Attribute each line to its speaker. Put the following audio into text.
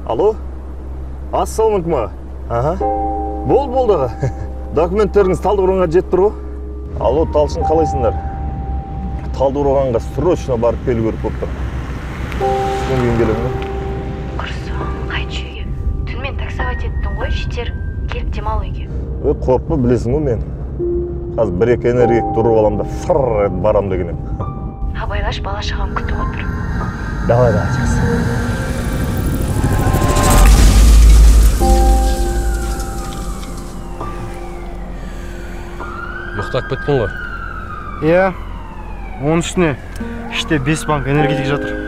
Speaker 1: Алло? Ассалаумалейкум. Ага. Болды аға. Документтеріңіз Талдықорғанға жетіп тұр ғой? Алло, Талшын, қалайсыңдар? Талдықорғанға срочно барып келу керек болып тұр. Сізбен кейін келемін.
Speaker 2: Құрсын, қайтшы үйге. Түнмен таксовать еттің ғой, жетер келіп демал үйге.
Speaker 1: Қорқпа, білесің ғой мен. Қазір бір-екі энергия тұрып алам да фырр етіп барам деген едім.
Speaker 2: Абайлаш, бала-шағам күтіп отыр.
Speaker 1: Давай, жақсы.
Speaker 3: Ұйықтап кеткен ғой.
Speaker 4: Иә, оның үстіне іште 5 банк энергетик жатыр.